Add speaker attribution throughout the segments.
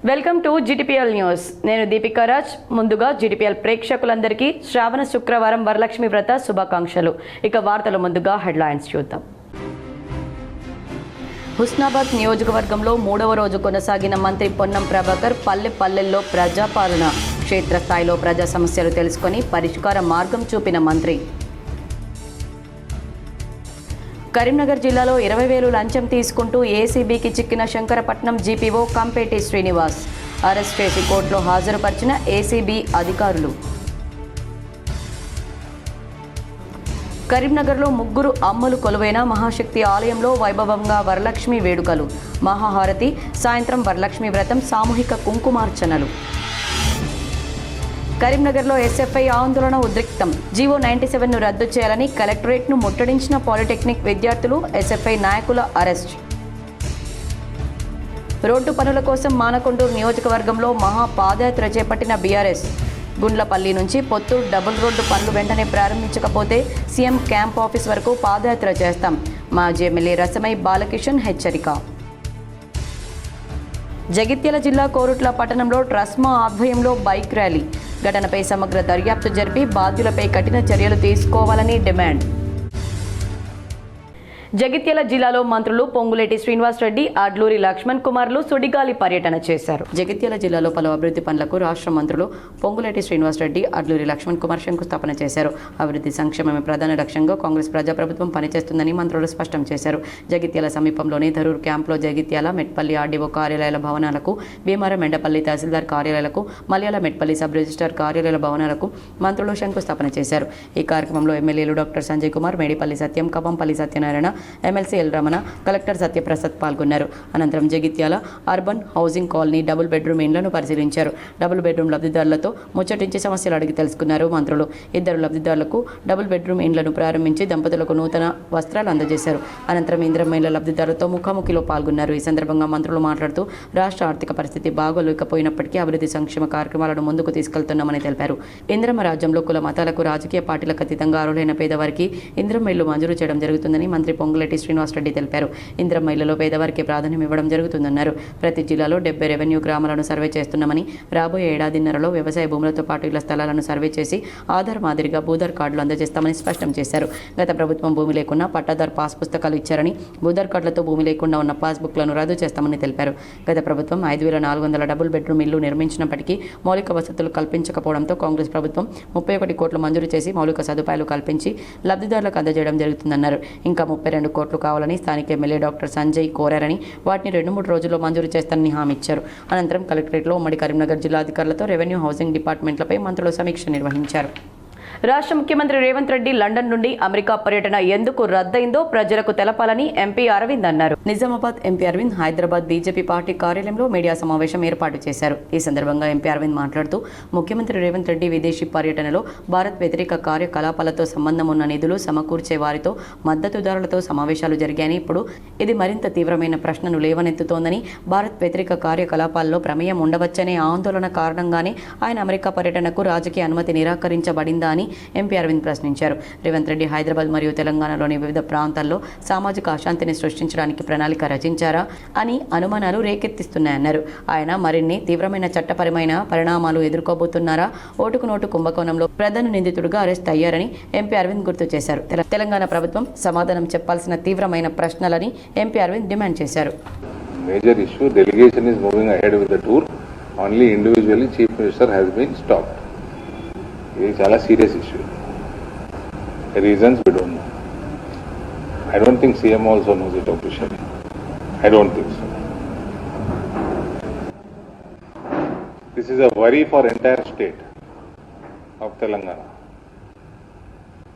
Speaker 1: Welcome to GTPL news. నేను దీపికా రాజ్. ముందుగా GTPL ప్రేక్షకులందరికీ శ్రావణ శుక్రవారం వరలక్ష్మి వ్రత శుభాకాంక్షలు. ఇక వార్తలు ముందుగా హెడ్లైన్స్ చూద్దాం. హుస్నాబాద్ నియోజకవర్గంలో 3వ రోజు కొనసాగిన మంత్రి పొన్నం ప్రభాకర్ పల్లెల్లో ప్రజాపాలన, క్షేత్రస్థాయిలో ప్రజా సమస్యలు తెలుసుకొని పరిష్కార మార్గం చూపిన మంత్రి. కరీంనగర్ జిల్లాలో 20,000 లంచం తీసుకుంటూ ఏసీబీకి చిక్కిన శంకరపట్నం జీపీఓ కంపేటి శ్రీనివాస్ అరెస్ట్ చేసి కోర్టులో హాజరుపరిచిన ఏసీబీ అధికారులు. కరీంనగర్లో 3 అమ్మలు కొలువైన మహాశక్తి ఆలయంలో వైభవంగా వరలక్ష్మి వేడుకలు, మహాహారతి, సాయంత్రం వరలక్ష్మి వ్రతం, సామూహిక కుంకుమార్చనలు. కరీంనగర్లో ఎస్ఎఫ్ఐ ఆందోళన ఉద్రిక్తం. జీవో 97ను రద్దు చేయాలని కలెక్టరేట్ను ముట్టడించిన పాలిటెక్నిక్ విద్యార్థులు, ఎస్ఎఫ్ఐ నాయకుల అరెస్ట్. రోడ్డు పనుల కోసం మానకొండూరు నియోజకవర్గంలో మహా పాదయాత్ర చేపట్టిన బీఆర్ఎస్. గుండ్లపల్లి నుంచి పొత్తూరు డబుల్ రోడ్డు పనులు వెంటనే ప్రారంభించకపోతే సీఎం క్యాంప్ ఆఫీస్ వరకు పాదయాత్ర చేస్తాం. మాజీ ఎమ్మెల్యే రసమై బాలకిషన్ హెచ్చరిక. జగిత్యాల జిల్లా కోరుట్ల పట్టణంలో ట్రస్మా ఆధ్వర్యంలో బైక్ ర్యాలీ. ఘటనపై సమగ్ర దర్యాప్తు జరిపి బాధ్యులపై కఠిన చర్యలు తీసుకోవాలని డిమాండ్. జగిత్యాల జిల్లాలో మంత్రులు పొంగులేటి శ్రీనివాస్ రెడ్డి, అడ్లూరి లక్ష్మణ్ కుమార్లు సుడిగాలి పర్యటన చేశారు. జగిత్యాల జిల్లాలో పలు అభివృద్ధి పనులకు రాష్ట్ర మంత్రులు పొంగులేటి శ్రీనివాస్ రెడ్డి, అడ్లూరి లక్ష్మణ్ కుమార్ శంకుస్థాపన చేశారు. అభివృద్ధి సంక్షేమమే ప్రధాన లక్ష్యంగా కాంగ్రెస్ ప్రజాప్రభుత్వం పనిచేస్తుందని మంత్రులు స్పష్టం చేశారు. జగిత్యాల సమీపంలోని ధరూర్ క్యాంప్లో జగిత్యాల, మెట్పల్లి ఆర్డీఓ కార్యాలయాల భవనాలకు, భీమారం మెండపల్లి తహసీల్దార్ కార్యాలయాలకు, మలయాళ మెట్పల్లి సబ్ రిజిస్టార్ కార్యాలయాల భవనాలకు మంత్రులు శంకుస్థాపన చేశారు. ఈ కార్యక్రమంలో ఎమ్మెల్యేలు doctor Sanjay Kumar, Medipalli Satyam, Kavampalli Satyanarayana, MLC L Ramana, collector Satyaprasad పాల్గొన్నారు. అనంతరం Jagtial urban housing colony double bedroom ఇండ్లను పరిశీలించారు. డబుల్ బెడ్రూమ్ లబ్ధిదారులతో ముచ్చటించి సమస్యలు అడిగి తెలుసుకున్నారు మంత్రులు. 2 లబ్ధిదారులకు డబుల్ బెడ్రూమ్ ఇండ్లను ప్రారంభించి దంపతులకు నూతన వస్త్రాలు అందజేశారు. అనంతరం ఇంద్రమ్మ ఇళ్ల లబ్ధిదారులతో ముఖాముఖిలో పాల్గొన్నారు. ఈ సందర్భంగా మంత్రులు మాట్లాడుతూ రాష్ట్ర ఆర్థిక పరిస్థితి బాగోలేకపోయినప్పటికీ అభివృద్ధి సంక్షేమ కార్యక్రమాలను ముందుకు తీసుకెళ్తున్నామని తెలిపారు. ఇంద్రమ్మ రాజ్యంలో కుల మతాలకు, రాజకీయ పార్టీలకు అతీతంగా అర్హులైన పేదవారికి ఇంద్రమ్మ ఇళ్లు మంజూరు చేయడం జరుగుతుందని మంత్రి పొంగులేటి శ్రీనివాస్ రెడ్డి తెలిపారు. ఇంద్రమ్మ ఇళ్లలో పేదవారికి ప్రాధాన్యం ఇవ్వడం జరుగుతుందన్నారు. ప్రతి జిల్లాలో 70 రెవెన్యూ గ్రామాలను సర్వే చేస్తున్నామని, రాబోయే ఏడాదిన్నరలో వ్యవసాయ భూములతో పాటు ఇళ్ల స్థలాలను సర్వే చేసి ఆధార్ మాదిరిగా భూధార్ కార్డులు అందజేస్తామని స్పష్టం చేశారు. గత ప్రభుత్వం భూమి లేకున్నా పట్టాదార్ పాస్ పుస్తకాలు ఇచ్చారని, భూధార్ కార్డులతో భూమి లేకుండా ఉన్న పాస్బుక్లను రద్దు చేస్తామని తెలిపారు. గత ప్రభుత్వం 5,400 డబుల్ బెడ్రూమ్ ఇళ్లు నిర్మించినప్పటికీ మౌలిక వసతులు కల్పించకపోవడంతో కాంగ్రెస్ ప్రభుత్వం 31 కోట్లు మంజూరు చేసి మౌలిక సదుపాయాలు కల్పించి లబ్ధిదారులకు అందజేయడం జరుగుతుందన్నారు. ఇంకా 32 కోట్లు కావాలని స్థానిక ఎమ్మెల్యే డాక్టర్ సంజయ్ కోరారని, వాటిని 2-3 రోజుల్లో మంజూరు చేస్తానని హామీ ఇచ్చారు. అనంతరం కలెక్టరేట్లో ఉమ్మడి కరీంనగర్ జిల్లా అధికారులతో రెవెన్యూ, హౌసింగ్ డిపార్ట్మెంట్లపై మంత్రులు సమీక్ష నిర్వహించారు. రాష్ట్ర ముఖ్యమంత్రి రేవంత్ రెడ్డి లండన్ నుండి అమెరికా పర్యటన ఎందుకు రద్దయిందో ప్రజలకు తెలపాలని ఎంపీ అరవింద్ అన్నారు. Nizamabad MP Arvind Hyderabad BJP party కార్యాలయంలో మీడియా సమావేశం ఏర్పాటు చేశారు. ఈ సందర్భంగా ఎంపీ అరవింద్ మాట్లాడుతూ ముఖ్యమంత్రి రేవంత్ రెడ్డి విదేశీ పర్యటనలో భారత్ వ్యతిరేక కార్యకలాపాలతో సంబంధం ఉన్న నిధులు సమకూర్చే వారితో, మద్దతుదారులతో సమావేశాలు జరిగాయని, ఇప్పుడు ఇది మరింత తీవ్రమైన ప్రశ్నను లేవనెత్తుతోందని, భారత్ వ్యతిరేక కార్యకలాపాల్లో ప్రమేయం ఉండవచ్చనే ఆందోళన కారణంగానే ఆయన అమెరికా పర్యటనకు రాజకీయ అనుమతి నిరాకరించబడిందా అని ఎంపీ అరవింద్ ప్రశ్నించారు. రేవంత్ రెడ్డి హైదరాబాద్ మరియు తెలంగాణలోని వివిధ ప్రాంతాల్లో సామాజిక అశాంతిని సృష్టించడానికి ప్రణాళిక రచించారా అని అనుమానాలు రేకెత్తిస్తున్నాయన్నారు. ఆయన మరిన్ని తీవ్రమైన చట్టపరమైన పరిణామాలు ఎదుర్కోబోతున్నారా? ఓటుకు నోటు కుంభకోణంలో ప్రధాన నిందితుడిగా అరెస్ట్ అయ్యారని ఎంపీ అరవింద్ గుర్తు చేశారు. తెలంగాణ ప్రభుత్వం సమాధానం చెప్పాల్సిన తీవ్రమైన ప్రశ్నలని ఎంపీ అరవింద్ డిమాండ్ చేశారు.
Speaker 2: Major issue, delegation is moving ahead with the tour. Only individually Chief Minister has been stopped. ఇది చాలా serious issue. Reasons we don't know. I don't think CM also knows it officially. I don't think so. This is a worry for entire state of Telangana.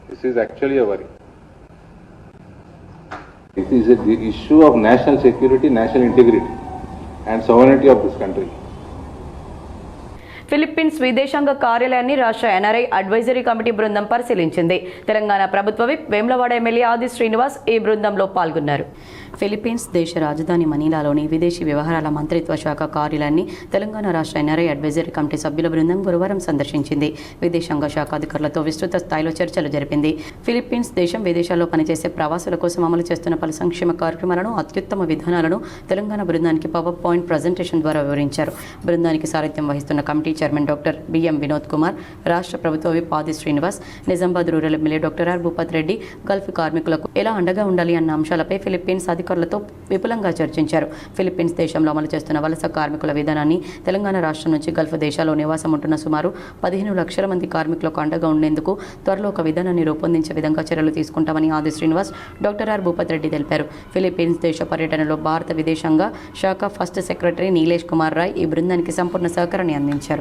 Speaker 2: This is actually a worry. It is the issue of national security, national integrity and sovereignty of this country.
Speaker 1: Philippines విదేశాంగ కార్యాలయాన్ని రాష్ట్ర NRI advisory committee బృందం పరిశీలించింది. తెలంగాణ ప్రభుత్వ whip Vemulawada MLA ఆది శ్రీనివాస్ ఈ బృందంలో పాల్గొన్నారు. Philippines దేశ రాజధాని మనీలాలోని విదేశీ వ్యవహారాల మంత్రిత్వ శాఖ కార్యాలయాన్ని తెలంగాణ రాష్ట్ర ఎన్ఆర్ఐ అడ్వైజరీ కమిటీ సభ్యుల బృందం గురువారం సందర్శించింది. విదేశాంగ శాఖ అధికారులతో విస్తృత స్థాయిలో చర్చలు జరిపింది. ఫిలిప్పీన్స్ దేశం విదేశాల్లో పనిచేసే ప్రవాసుల కోసం అమలు చేస్తున్న పలు సంక్షేమ కార్యక్రమాలను, అత్యుత్తమ విధానాలను తెలంగాణ బృందానికి పవర్ పాయింట్ ప్రజెంటేషన్ ద్వారా వివరించారు. బృందానికి సారథ్యం వహిస్తున్న committee chairman doctor B M Vinod Kumar, రాష్ట్ర ప్రభుత్వ whip Adi Srinivas, Nizamabad rural MLA doctor R Bhupat Reddy Gulf కార్మికులకు ఎలా అండగా ఉండాలి అన్న అంశాలపై ఫిలిప్పీన్స్ అధికారులతో విపులంగా చర్చించారు. ఫిలిప్పీన్స్ దేశంలో అమలు చేస్తున్న వలస కార్మికుల విధానాన్ని, తెలంగాణ రాష్ట్రం నుంచి గల్ఫ్ దేశాల్లో నివాసం ఉంటున్న సుమారు 15 లక్షల మంది కార్మికులకు అండగా ఉండేందుకు త్వరలో ఒక విధానాన్ని రూపొందించే విధంగా చర్యలు తీసుకుంటామని ఆది శ్రీనివాస్, డాక్టర్ ఆర్ భూపత్ రెడ్డి తెలిపారు. ఫిలిప్పీన్స్ దేశ పర్యటనలో భారత విదేశాంగ శాఖ ఫస్ట్ సెక్రటరీ నీలేష్ కుమార్ రాయ్ ఈ బృందానికి సంపూర్ణ సహకారాన్ని అందించారు.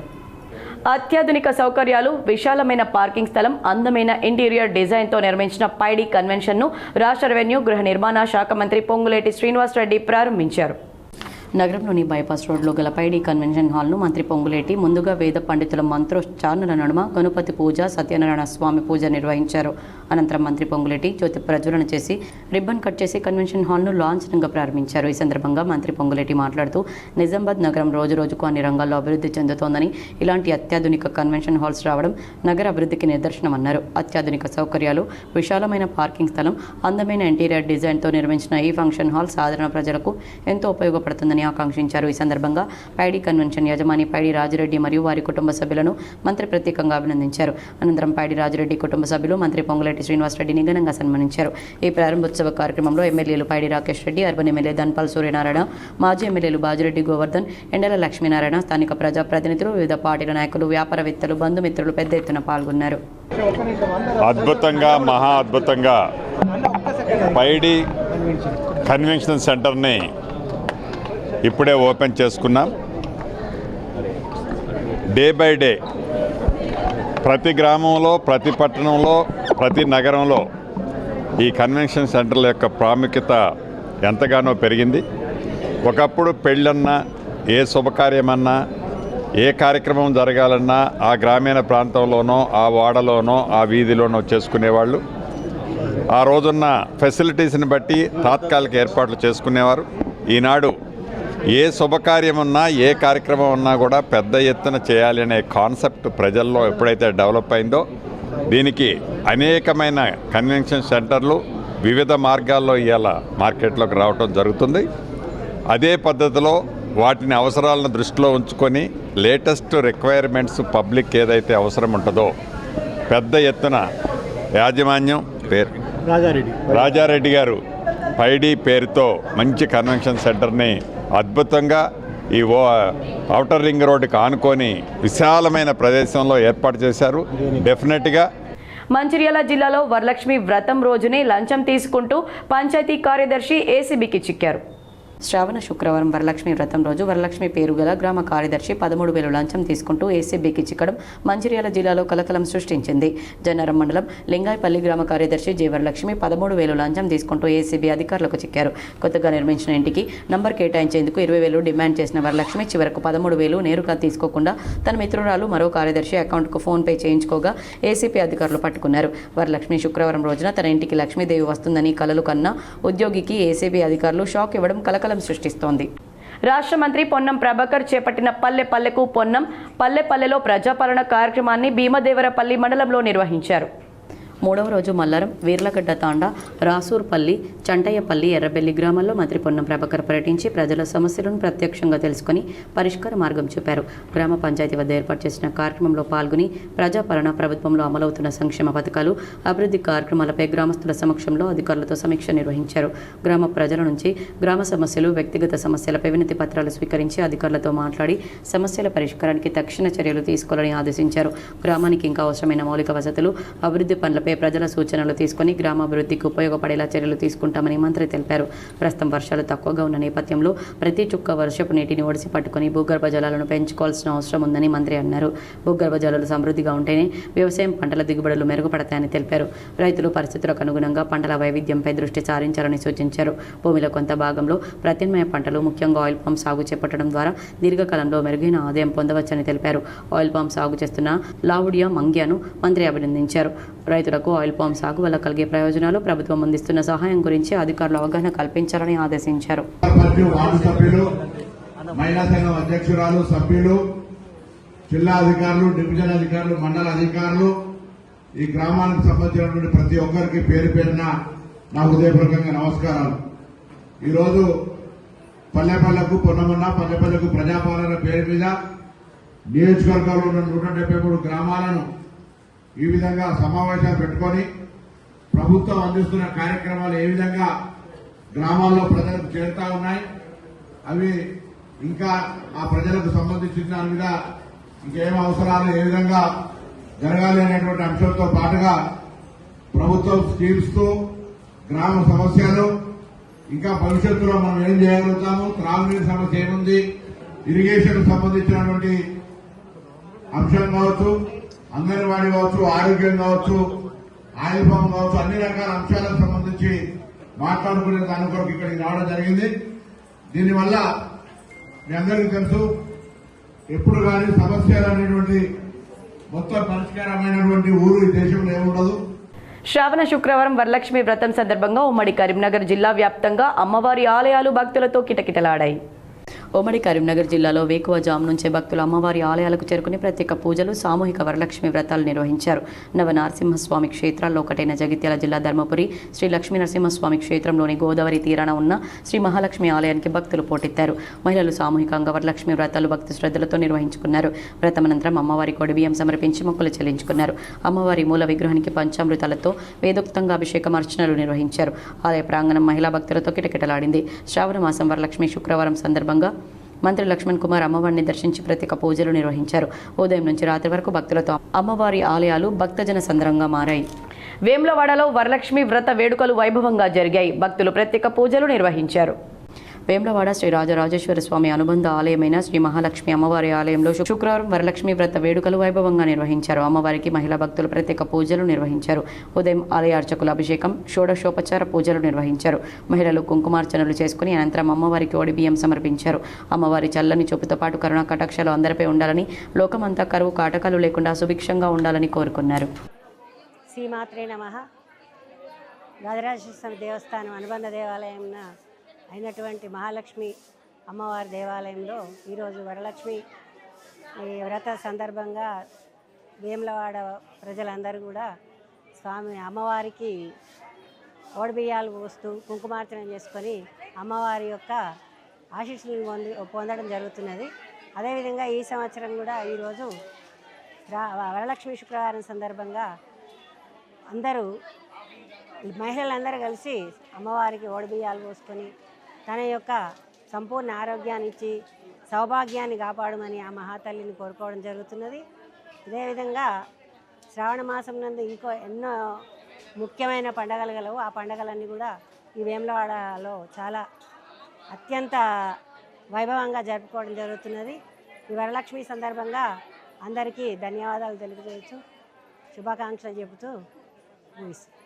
Speaker 1: అత్యాధునిక సౌకర్యాలు, విశాలమైన పార్కింగ్ స్థలం, అందమైన ఇంటీరియర్ డిజైన్తో నిర్మించిన పైడి కన్వెన్షన్ను రాష్ట్ర రెవెన్యూ, గృహ నిర్మాణ శాఖ మంత్రి పొంగులేటి శ్రీనివాస్ రెడ్డి ప్రారంభించారు. నగరంలోని బైపాస్ రోడ్లో గల పైడి కన్వెన్షన్ హాల్ను మంత్రి పొంగులేటి ముందుగా వేద పండితుల మంత్రోచ్చారణల నడుమ గణపతి పూజ, సత్యనారాయణ స్వామి పూజ నిర్వహించారు. అనంతరం మంత్రి పొంగులేటి జ్యోతి ప్రజ్వలన చేసి రిబ్బన్ కట్ చేసి కన్వెన్షన్ హాల్ను లాంఛనంగా ప్రారంభించారు. ఈ సందర్భంగా మంత్రి పొంగులేటి మాట్లాడుతూ నిజామాబాద్ నగరం రోజురోజుకు అన్ని రంగాల్లో అభివృద్ధి చెందుతోందని, ఇలాంటి అత్యాధునిక కన్వెన్షన్ హాల్స్ రావడం నగర అభివృద్ధికి నిదర్శనమన్నారు. అత్యాధునిక సౌకర్యాలు, విశాలమైన పార్కింగ్ స్థలం, అందమైన ఇంటీరియర్ డిజైన్తో నిర్మించిన ఈ ఫంక్షన్ హాల్ సాధారణ ప్రజలకు ఎంతో ఉపయోగపడుతుందని ఆకాంక్షించారు. ఈ సందర్భంగా పైడి కన్వెన్షన్ యజమాని పైడి రాజిరెడ్డి మరియు వారి కుటుంబ సభ్యులను మంత్రి ప్రత్యేకంగా అభినందించారు. అనంతరం పైడి రాజిరెడ్డి కుటుంబ సభ్యులు మంత్రి పొంగులేటి శ్రీనివాస్ రెడ్డిని ఘనంగా సన్మానించారు. ఈ ప్రారంభోత్సవ కార్యక్రమంలో ఎమ్మెల్యేలు పైడి రాకేష్ రెడ్డి, అర్బన్ ఎమ్మెల్యే ధన్పాల్ సూర్యనారాయణ, మాజీ ఎమ్మెల్యేలు బాజిరెడ్డి గోవర్ధన్, ఎండల లక్ష్మీనారాయణ, స్థానిక ప్రజాప్రతినిధులు, వివిధ పార్టీల నాయకులు, వ్యాపారవేత్తలు, బంధుమిత్రులు పెద్ద ఎత్తున పాల్గొన్నారు.
Speaker 3: అద్భుతంగా, మహా అద్భుతంగా పైడి కన్వెన్షన్ సెంటర్ని ఇప్పుడే ఓపెన్ చేసుకున్నాం. డే బై డే ప్రతి గ్రామంలో, ప్రతి పట్టణంలో, ప్రతి నగరంలో ఈ కన్వెన్షన్ సెంటర్ల యొక్క ప్రాముఖ్యత ఎంతగానో పెరిగింది. ఒకప్పుడు పెళ్ళన్నా, ఏ శుభకార్యమన్నా, ఏ కార్యక్రమం జరగాలన్నా ఆ గ్రామీణ ప్రాంతంలోనో, ఆ వాడలోనో, ఆ వీధిలోనో చేసుకునేవాళ్ళు. ఆ రోజున్న ఫెసిలిటీస్ని బట్టి తాత్కాలిక ఏర్పాట్లు చేసుకునేవారు. ఈనాడు ఏ శుభకార్యం ఉన్నా, ఏ కార్యక్రమం ఉన్నా కూడా పెద్ద ఎత్తున చేయాలి అనే కాన్సెప్ట్ ప్రజల్లో ఎప్పుడైతే డెవలప్ అయిందో, దీనికి అనేకమైన కన్వెన్షన్ సెంటర్లు వివిధ మార్గాల్లో ఇవాళ మార్కెట్లోకి రావటం జరుగుతుంది. అదే పద్ధతిలో వాటిని అవసరాలను దృష్టిలో ఉంచుకొని లేటెస్ట్ రిక్వైర్మెంట్స్ పబ్లిక్ ఏదైతే అవసరం ఉంటుందో పెద్ద ఎత్తున యాజమాన్యం పేరు రాజారెడ్డి గారు పైడి పేరుతో మంచి కన్వెన్షన్ సెంటర్ని అద్భుతంగా ఈ ఔటర్ రింగ్ రోడ్డుకి ఆనుకొని విశాలమైన ప్రదేశంలో ఏర్పాటు చేశారు. డెఫినెట్గా
Speaker 1: మంచిర్యాల జిల్లాలో వరలక్ష్మి వ్రతం రోజునే లంచం తీసుకుంటూ పంచాయతీ కార్యదర్శి ఏసీబీకి చిక్కారు. శ్రావణ శుక్రవారం వరలక్ష్మి వ్రతం రోజు వరలక్ష్మి పేరు గల గ్రామ కార్యదర్శి 13,000 లంచం తీసుకుంటూ ఏసీబీకి చిక్కడం మంచిర్యాల జిల్లాలో కలకలం సృష్టించింది. జన్నారం మండలం లింగాయపల్లి గ్రామ కార్యదర్శి జె వరలక్ష్మి 13,000 లంచం తీసుకుంటూ ఏసీబీ అధికారులకు చిక్కారు. కొత్తగా నిర్మించిన ఇంటికి నంబర్ కేటాయించేందుకు 20,000 డిమాండ్ చేసిన వరలక్ష్మి చివరకు 13,000 నేరుగా తీసుకోకుండా తన మిత్రురాలు మరో కార్యదర్శి అకౌంట్కు ఫోన్పే చేయించుకోగా ఏసీపీ అధికారులు పట్టుకున్నారు. వరలక్ష్మి శుక్రవారం రోజున తన ఇంటికి లక్ష్మీదేవి వస్తుందని కలలు కన్న ఉద్యోగికి ఏసీబీ అధికారులు షాక్ ఇవ్వడం కలకలం సృష్టిస్తోంది. రాష్ట్ర మంత్రి పొన్నం ప్రభాకర్ చేపట్టిన పల్లె పల్లెకు పొన్నం, పల్లె పల్లెలో ప్రజాపాలన కార్యక్రమాన్ని భీమదేవరపల్లి మండలంలో నిర్వహించారు. 3వ రోజు మల్లారం, వీర్లగడ్డ తాండా, రాసూర్పల్లి, చంటయ్యపల్లి, ఎర్రబెల్లి గ్రామాల్లో మంత్రి పొన్నం ప్రభాకర్ పర్యటించి ప్రజల సమస్యలను ప్రత్యక్షంగా తెలుసుకుని పరిష్కార మార్గం చూపారు. గ్రామ పంచాయతీ వద్ద ఏర్పాటు చేసిన కార్యక్రమంలో పాల్గొని ప్రజాపాలన, ప్రభుత్వంలో అమలవుతున్న సంక్షేమ పథకాలు, అభివృద్ధి కార్యక్రమాలపై గ్రామస్తుల సమక్షంలో అధికారులతో సమీక్ష నిర్వహించారు. గ్రామ ప్రజల నుంచి గ్రామ సమస్యలు, వ్యక్తిగత సమస్యలపై వినతి పత్రాలు స్వీకరించి అధికారులతో మాట్లాడి సమస్యల పరిష్కారానికి తక్షణ చర్యలు తీసుకోవాలని ఆదేశించారు. గ్రామానికి ఇంకా అవసరమైన మౌలిక వసతులు, అభివృద్ధి పనులపై సమస్యలపై ప్రజల సూచనలు తీసుకుని గ్రామాభివృద్ధికి ఉపయోగపడేలా చర్యలు తీసుకుంటామని మంత్రి తెలిపారు. ప్రస్తుతం వర్షాలు తక్కువగా ఉన్న నేపథ్యంలో ప్రతి చుక్క వర్షపు నీటిని ఒడిసి పట్టుకుని భూగర్భ జలాలను పెంచుకోవాల్సిన అవసరం ఉందని మంత్రి అన్నారు. భూగర్భ జలాలు సమృద్ధిగా ఉంటేనే వ్యవసాయం పంటల దిగుబడులు మెరుగుపడతాయని తెలిపారు. రైతులు పరిస్థితులకు అనుగుణంగా పంటల వైవిధ్యంపై దృష్టి సారించాలని సూచించారు. భూమిలో కొంత భాగంలో ప్రత్యామ్నాయ పంటలు ముఖ్యంగా ఆయిల్ పామ్ సాగు చేపట్టడం ద్వారా దీర్ఘకాలంలో మెరుగైన ఆదాయం పొందవచ్చని తెలిపారు. ఆయిల్ పామ్ సాగు చేస్తున్న లావుడియా మంగ్యాను మంత్రి అభినందించారు. రైతులకు ఆయిల్ పామ్ సాగు వల్ల కలిగే ప్రయోజనాలు, ప్రభుత్వం అందిస్తున్న సహాయం గురించి అధికారులు అవగాహన కల్పించాలని ఆదేశించారు.
Speaker 4: మహిళా సంఘం అధ్యక్షురాలు, సభ్యులు, జిల్లా అధికారులు, డివిజన్ అధికారులు, మండల అధికారులు, ఈ గ్రామానికి సంబంధించినటువంటి ప్రతి ఒక్కరికి పేరు పేరున నా హృదయపూర్వకంగా నమస్కారాలు. ఈరోజు పల్లెపల్లకు పొన్నమన్న పల్లెపల్లకు ప్రజాపాలన పేరు మీద నియోజకవర్గంలో ఉన్న 173 గ్రామాలను ఈ విధంగా సమావేశాలు పెట్టుకొని ప్రభుత్వం అందిస్తున్న కార్యక్రమాలు ఏ విధంగా గ్రామాల్లో ప్రజలకు చేరుతా ఉన్నాయి, అవి ఇంకా ఆ ప్రజలకు సంబంధించిన దాని మీద ఇంకేం అవసరాలు ఏ విధంగా జరగాలి అనేటువంటి అంశంతో పాటుగా ప్రభుత్వం స్కీమ్స్ తో గ్రామ సమస్యలు, ఇంకా భవిష్యత్తులో మనం ఏం చేయగలుగుతాము, త్రాగునీరు సమస్య ఏముంది, ఇరిగేషన్ సంబంధించినటువంటి అంశం కావచ్చు, అంగన్వాడీ కావచ్చు, ఆరోగ్యం కావచ్చు, ఆయిల్ పామ్ కావచ్చు, అన్ని రకాల అంశాలకు సంబంధించి మాట్లాడుకునే దాని కొరకు ఇక్కడికి రావడం జరిగింది. దీనివల్ల మీ అందరికీ తెలుసు, ఎప్పుడు కానీ సమస్యలు అనేటువంటి మొత్తం పరిష్కారమైనటువంటి ఊరు ఈ దేశంలో ఏముండదు.
Speaker 1: శ్రావణ శుక్రవారం వరలక్ష్మి వ్రతం సందర్భంగా ఉమ్మడి కరీంనగర్ జిల్లా వ్యాప్తంగా అమ్మవారి ఆలయాలు భక్తులతో కిటకిటలాడాయి. ఉమ్మడి కరీంనగర్ జిల్లాలో వేకువజాము నుంచే భక్తులు అమ్మవారి ఆలయాలకు చేరుకుని ప్రత్యేక పూజలు, సామూహిక వరలక్ష్మి వ్రతాలు నిర్వహించారు. నవనరసింహస్వామి క్షేత్రాల్లో ఒకటైన జగిత్యాల జిల్లా ధర్మపురి శ్రీ లక్ష్మీ నరసింహస్వామి క్షేత్రంలోని గోదావరి తీరాన ఉన్న శ్రీ మహాలక్ష్మి ఆలయానికి భక్తులు పోటెత్తారు. మహిళలు సామూహికంగా వరలక్ష్మి వ్రతాలు భక్తి శ్రద్ధలతో నిర్వహించుకున్నారు. వ్రతమనంతరం అమ్మవారి కొడిబియ్యం సమర్పించి మొక్కులు చెల్లించుకున్నారు. అమ్మవారి మూల విగ్రహానికి పంచామృతాలతో వేదోక్తంగా అభిషేకం అర్చనలు నిర్వహించారు. ఆలయ ప్రాంగణం మహిళా భక్తులతో కిటకిటలాడింది. శ్రావణ మాసం వరలక్ష్మి శుక్రవారం సందర్భంగా మంత్రి లక్ష్మణ్ కుమార్ అమ్మవారిని దర్శించి ప్రత్యేక పూజలు నిర్వహించారు. ఉదయం నుంచి రాత్రి వరకు భక్తులతో అమ్మవారి ఆలయాలు భక్తజన సంద్రంగా మారాయి. వేములవాడలో వరలక్ష్మి వ్రత వేడుకలు వైభవంగా జరిగాయి. భక్తులు ప్రత్యేక పూజలు నిర్వహించారు. వేములవాడ శ్రీ రాజరాజేశ్వర స్వామి అనుబంధ ఆలయమైన శ్రీ మహాలక్ష్మి అమ్మవారి ఆలయంలో శుక్రవారం వరలక్ష్మి వ్రత వేడుకలు వైభవంగా నిర్వహించారు. అమ్మవారికి మహిళా భక్తులు ప్రత్యేక పూజలు నిర్వహించారు. ఉదయం ఆలయ అర్చకుల అభిషేకం, షోడశోపచార పూజలు నిర్వహించారు. మహిళలు కుంకుమార్చనలు చేసుకుని అనంతరం అమ్మవారికి ఓడి బియ్యం సమర్పించారు. అమ్మవారి చల్లని చూపుతో పాటు కరుణా కటాక్షాలు అందరిపై ఉండాలని, లోకమంతా కరువు కాటకాలు లేకుండా సుభిక్షంగా ఉండాలని కోరుకున్నారు.
Speaker 5: శ్రీమాత్రే నమః. రాజరాజేశ్వర స్వామి దేవస్థానం అనుబంధ దేవాలయం అయినటువంటి మహాలక్ష్మి అమ్మవారి దేవాలయంలో ఈరోజు వరలక్ష్మి వ్రత సందర్భంగా వేములవాడ ప్రజలందరూ కూడా స్వామి అమ్మవారికి ఓడిబియ్యాలు పోస్తూ కుంకుమార్చన చేసుకొని అమ్మవారి యొక్క ఆశీస్సులను పొందడం జరుగుతున్నది. అదేవిధంగా ఈ సంవత్సరం కూడా ఈరోజు వరలక్ష్మి శుక్రవారం సందర్భంగా అందరూ మహిళలందరూ కలిసి అమ్మవారికి ఓడిబియ్యాలు పోసుకొని తన యొక్క సంపూర్ణ ఆరోగ్యాన్ని ఇచ్చి సౌభాగ్యాన్ని కాపాడమని ఆ మహాతల్లిని కోరుకోవడం జరుగుతున్నది. అదేవిధంగా శ్రావణ మాసం నందు ఎన్నో ముఖ్యమైన పండగలు గలవు. ఆ పండగలన్నీ కూడా ఈ వేములవాడలో చాలా అత్యంత వైభవంగా జరుపుకోవడం జరుగుతున్నది. ఈ వరలక్ష్మి సందర్భంగా అందరికీ ధన్యవాదాలు తెలియజేయచ్చు, శుభాకాంక్షలు చెబుతూ ముగిస్తాను.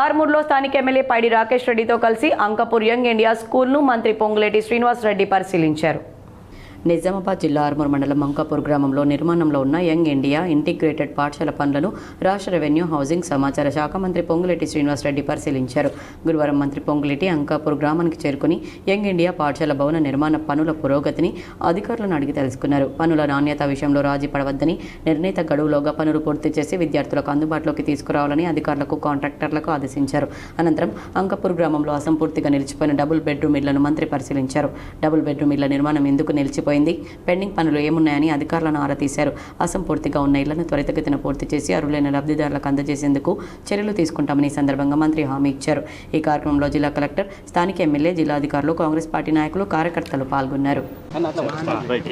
Speaker 1: ఆర్మూర్లో స్థానిక ఎమ్మెల్యే పైడి రాకేష్ రెడ్డితో కలిసి అంకపూర్ యంగ్ ఇండియా స్కూల్ను మంత్రి పొంగులేటి శ్రీనివాస్ రెడ్డి పరిశీలించారు. నిజామాబాద్ జిల్లా ఆర్మూర్ మండలం అంకాపూర్ గ్రామంలో నిర్మాణంలో ఉన్న యంగ్ ఇండియా ఇంటిగ్రేటెడ్ పాఠశాల పనులను రాష్ట్ర రెవెన్యూ, హౌసింగ్, సమాచార శాఖ మంత్రి పొంగులేటి శ్రీనివాస్ రెడ్డి పరిశీలించారు. గురువారం మంత్రి పొంగులేటి అంకాపూర్ గ్రామానికి చేరుకుని యంగ్ ఇండియా పాఠశాల భవన నిర్మాణ పనుల పురోగతిని అధికారులను అడిగి తెలుసుకున్నారు. పనుల నాణ్యత విషయంలో రాజీ పడవద్దని, నిర్ణీత గడువులోగా పనులు పూర్తి చేసి విద్యార్థులకు అందుబాటులోకి తీసుకురావాలని అధికారులకు, కాంట్రాక్టర్లకు ఆదేశించారు. అనంతరం అంకాపూర్ గ్రామంలో అసంపూర్తిగా నిలిచిపోయిన డబుల్ బెడ్రూమ్ ఇళ్లను మంత్రి పరిశీలించారు. డబుల్ బెడ్రూమ్ ఇళ్ల నిర్మాణం ఎందుకు నిలిచిపోయింది, పెండింగ్ పనులు ఏమున్నాయని అధికారులను ఆరా తీశారు. అసంపూర్తిగా ఉన్న ఇళ్లను త్వరితగతిన పూర్తి చేసి అర్హులైన లబ్ధిదారులకు అందజేసేందుకు చర్యలు తీసుకుంటామని సందర్భంగా మంత్రి హామీ ఇచ్చారు. ఈ కార్యక్రమంలో జిల్లా కలెక్టర్, స్థానిక ఎమ్మెల్యే, జిల్లా అధికారులు, కాంగ్రెస్ పార్టీ నాయకులు, కార్యకర్తలు పాల్గొన్నారు.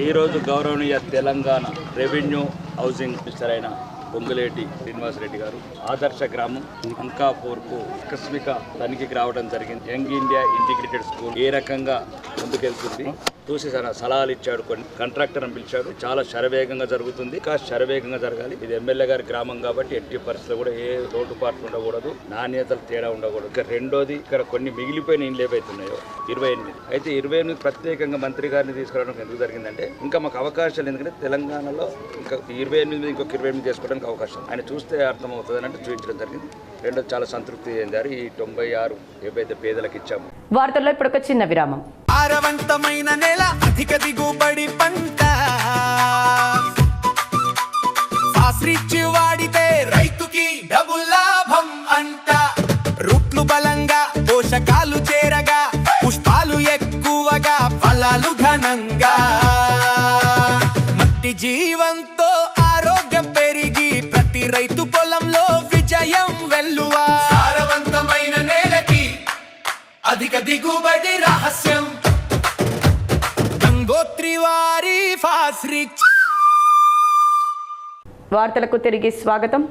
Speaker 6: ఈరోజు గౌరవనీయ తెలంగాణ రెవెన్యూ, హౌసింగ్ మినిస్టర్ అయిన పొంగులేటి శ్రీనివాసరెడ్డి గారు ఆదర్శ గ్రామం అంకాపూర్కు ఆకస్మిక తనిఖీకి రావడం జరిగింది. యంగ్ ఇండియా ఇంటిగ్రేటెడ్ స్కూల్ ఏ రకంగా ముందుకెళ్తుంది చూసి సలహాలు ఇచ్చాడు. కొన్ని కాంట్రాక్టర్ని పిలిచాడు. చాలా శరవేగంగా జరుగుతుంది. ఇంకా శరవేగంగా జరగాలి. ఇది ఎమ్మెల్యే గారి గ్రామం కాబట్టి ఎట్టి పరిస్థితులు కూడా ఏ లోటుపాట్లు ఉండకూడదు, నాణ్యతలు తేడా ఉండకూడదు. ఇక రెండోది, ఇక్కడ కొన్ని మిగిలిపోయిన ఇండ్లు ఏవైతున్నాయో 28 అయితే 28 ప్రత్యేకంగా మంత్రి గారిని తీసుకురావడానికి ఎందుకు జరిగిందంటే ఇంకా మాకు అవకాశాలు, ఎందుకంటే తెలంగాణలో ఇంకా 28 ఇంకొక 28 చేసుకోవడానికి అవకాశం ఆయన చూస్తే అర్థమవుతుంది అని అంటే చూపించడం జరిగింది. రెండోది చాలా సంతృప్తి చెందారు. ఈ 96 ఏవైతే పేదలకు ఇచ్చాము.
Speaker 1: వార్తల్లో ఇప్పుడు ఒక చిన్న విరామం.
Speaker 7: సారవంతమైన నేల, అధిక దిగుబడి పంట, ఫాస్రిచ్ వాడితే రైతుకి డబుల్ లాభం అంట. రూట్లు బలంగా, పోషకాలు చేరగా, పుష్పాలు ఎక్కువగా, ఫలాలు ఘనంగా, మట్టి జీవంతో ఆరోగ్యం పెరిగి ప్రతి రైతు పొలంలో విజయం వెల్లువా. సారవంతమైన నేలకి అధిక దిగుబడి రహస్యం గంగోత్రివారి ఫాస్రిచ్.
Speaker 1: వార్తలకు తిరిగి స్వాగతం.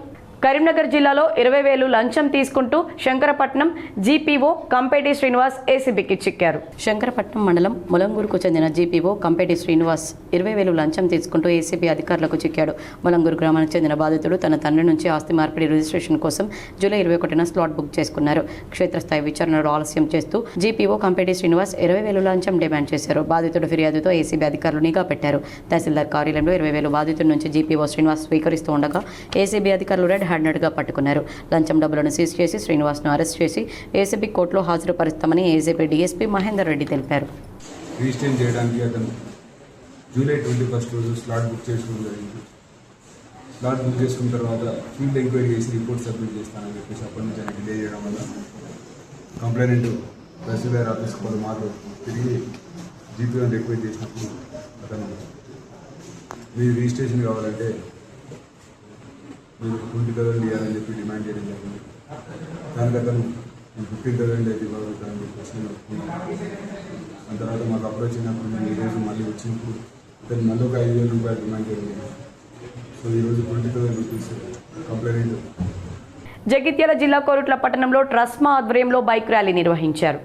Speaker 1: కరీంనగర్ జిల్లాలో 20,000 లంచం తీసుకుంటూ శంకరపట్నం జీపీఓ కంపేటి శ్రీనివాస్ ఏసీబీకి చిక్కారు. శంకరపట్నం మండలం ములంగూరుకు చెందిన జీపీఓ కంపేటి శ్రీనివాస్ 20,000 లంచం తీసుకుంటూ ఏసీబీ అధికారులకు చిక్కాడు. ములంగూరు గ్రామానికి చెందిన బాధితుడు తన తండ్రి నుంచి ఆస్తి మార్పిడి రిజిస్ట్రేషన్ కోసం జూలై 21న స్లాట్ బుక్ చేసుకున్నారు. క్షేత్రస్థాయి విచారణలో ఆలస్యం చేస్తూ జీపీఓ కంపేటి శ్రీనివాస్ 20,000 లంచం డిమాండ్ చేశారు. బాధితుడు ఫిర్యాదుతో ఏసీబీ అధికారులు నిఘా పెట్టారు. తహసీల్దార్ కార్యాలయంలో 20,000 బాధితుడి నుంచి జీపీఓ శ్రీనివాస్ స్వీకరిస్తూ ఉండగా ఏసీబీ అధికారులు రెడ్ హ్యాండెడ్గా పట్టుకున్నారు. లంచం డబ్బులను సీజ్ చేసి శ్రీనివాస్ను అరెస్ట్ చేసి ఏసీబీ కోర్టులో హాజరుపరుస్తామని ఏసీబీ డీఎస్పీ మహేందర్ రెడ్డి తెలిపారు.
Speaker 8: రిజిస్ట్రేషన్ చేయడానికి అతను జూలై 21 రోజు స్లాట్ బుక్ చేసుకోవడం జరిగింది. స్లాట్ బుక్ చేసుకున్న తర్వాత ఫీల్డ్ ఎంక్వైరీ చేసి రిపోర్ట్ సబ్మిట్ చేస్తానని చెప్పేసి అప్పటి నుంచి ఆయన డిలే చేయడం వల్ల కంప్లైంట్ తహసీల్దార్ ఆఫీస్కి వాళ్ళు మాకు తిరిగి జీపీఓని రిక్వెస్ట్ చేసినప్పుడు అతను మీరు రిజిస్ట్రేషన్ కావాలంటే మీరు 20,000 ఇవ్వాలని చెప్పి డిమాండ్ చేయడం జరిగింది. దానికి అతను 15,000 అయితే ఇవ్వగలుగుతానని చెప్పేసి నేను ఒప్పుకున్నాను. దాని తర్వాత మాకు అప్రోచ్ అయినప్పుడు మేము ఈరోజు మళ్ళీ వచ్చినప్పుడు అతను మళ్ళీ ఒక 5,000 రూపాయలు డిమాండ్ జరిగింది. సో ఈరోజు 20,000 రూపీస్ కంప్లైంట్.
Speaker 1: జగిత్యాల జిల్లా కోరుట్ల పట్టణంలో ట్రస్మా ఆధ్వర్యంలో బైక్ ర్యాలీ నిర్వహించారు.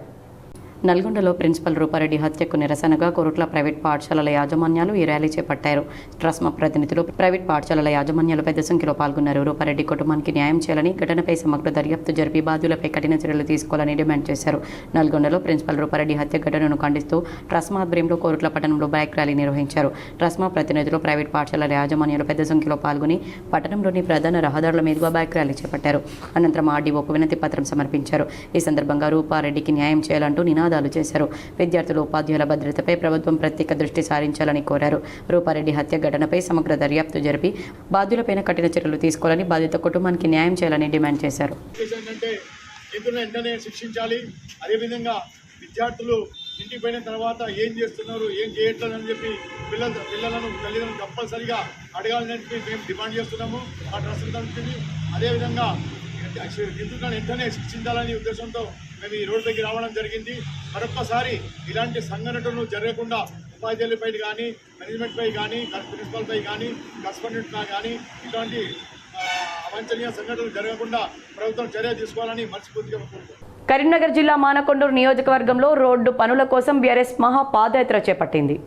Speaker 1: నల్గొండలో ప్రిన్సిపల్ రూపారెడ్డి హత్యకు నిరసనగా కోరుట్ల ప్రైవేట్ పాఠశాలల యాజమాన్యాలు ఈ ర్యాలీ చేపట్టారు. ట్రస్మా ప్రతినిధులు, ప్రైవేట్ పాఠశాలల యాజమాన్యాలు పెద్ద సంఖ్యలో పాల్గొన్నారు. రూపారెడ్డి కుటుంబానికి న్యాయం చేయాలని, ఘటనపై సమగ్ర దర్యాప్తు జరిపి బాధ్యులపై కఠిన చర్యలు తీసుకోవాలని డిమాండ్ చేశారు. నల్గొండలో ప్రిన్సిపల్ రూపారెడ్డి హత్య ఘటనను ఖండిస్తూ ట్రస్మా ఆధ్వర్యంలో కోరుట్ల పట్టణంలో బైక్ ర్యాలీ నిర్వహించారు. ట్రస్మా ప్రతినిధులు, ప్రైవేట్ పాఠశాలల యాజమాన్యాలు పెద్ద సంఖ్యలో పాల్గొని పట్టణంలోని ప్రధాన రహదారుల మీదుగా బైక్ ర్యాలీ చేపట్టారు. అనంతరం ఆర్డీఓకు వినతి పత్రం సమర్పించారు. ఈ సందర్భంగా రూపారెడ్డికి న్యాయం చేయాలంటూ నినాదాలు చేశారు. విద్యార్థులు, ఉపాధ్యాయుల భద్రతపై ప్రభుత్వం ప్రత్యేక దృష్టి సారించాలని కోరారు. రూపారెడ్డి హత్య ఘటనపై సమగ్ర దర్యాప్తు జరిపి బాధ్యులపైన కఠిన చర్యలు తీసుకోవాలని, బాధిత కుటుంబానికి న్యాయం చేయాలని డిమాండ్ చేశారు.
Speaker 9: వెంటనే శిక్షించాలి. అదేవిధంగా విద్యార్థులు ఇంటికి పోయిన తర్వాత ఏం చేస్తున్నారు, ఏం చేయట్లేదు అని చెప్పి పిల్లలను తల్లిదండ్రులు కంపల్సరిగా అడగాలని చెప్పి మేము డిమాండ్ చేస్తున్నాము ఆ ట్రస్ట్ తరఫున. అదేవిధంగా నిందితులను వెంటనే శిక్షించాలనే ఉద్దేశంతో మేము ఈ రోడ్డు దగ్గర రావడం జరిగింది. మరొక్కసారి ఇలాంటి సంఘటనలు జరగకుండా ఉపాధ్యాయులపై కానీ, మేనేజ్మెంట్పై కానీ, ప్రిన్సిపల్పై కానీ, కరస్పాండెంట్పై కానీ ఇలాంటి అవాంఛనీయ సంఘటనలు జరగకుండా ప్రభుత్వం చర్య తీసుకోవాలని మనస్ఫూర్తిగా కోరుకుంటున్నాం.
Speaker 1: కరీంనగర్ జిల్లా మానకొండూరు నియోజకవర్గంలో రోడ్డు పనుల కోసం బీఆర్ఎస్ మహా పాదయాత్ర చేపట్టింది.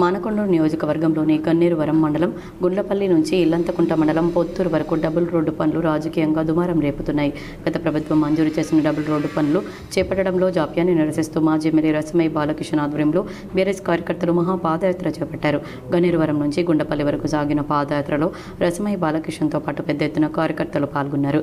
Speaker 1: మానకొండూరు నియోజకవర్గంలోని గన్నేరువరం మండలం గుండ్లపల్లి నుంచి ఇల్లంతకుంట మండలం పొత్తూరు వరకు డబుల్ రోడ్డు పనులు రాజకీయంగా దుమారం రేపుతున్నాయి. గత ప్రభుత్వం మంజూరు చేసిన డబుల్ రోడ్డు పనులు చేపట్టడంలో జాప్యాన్ని నిరసిస్తూ మాజీ ఎమ్మెల్యే రసమయ్య బాలకిషన్ ఆధ్వర్యంలో బీఆర్ఎస్ కార్యకర్తలు మహా పాదయాత్ర చేపట్టారు. గన్నేరువరం నుంచి గుండ్లపల్లి వరకు సాగిన పాదయాత్రలో రసమయ్య బాలకిషన్తో పాటు పెద్ద ఎత్తున కార్యకర్తలు పాల్గొన్నారు.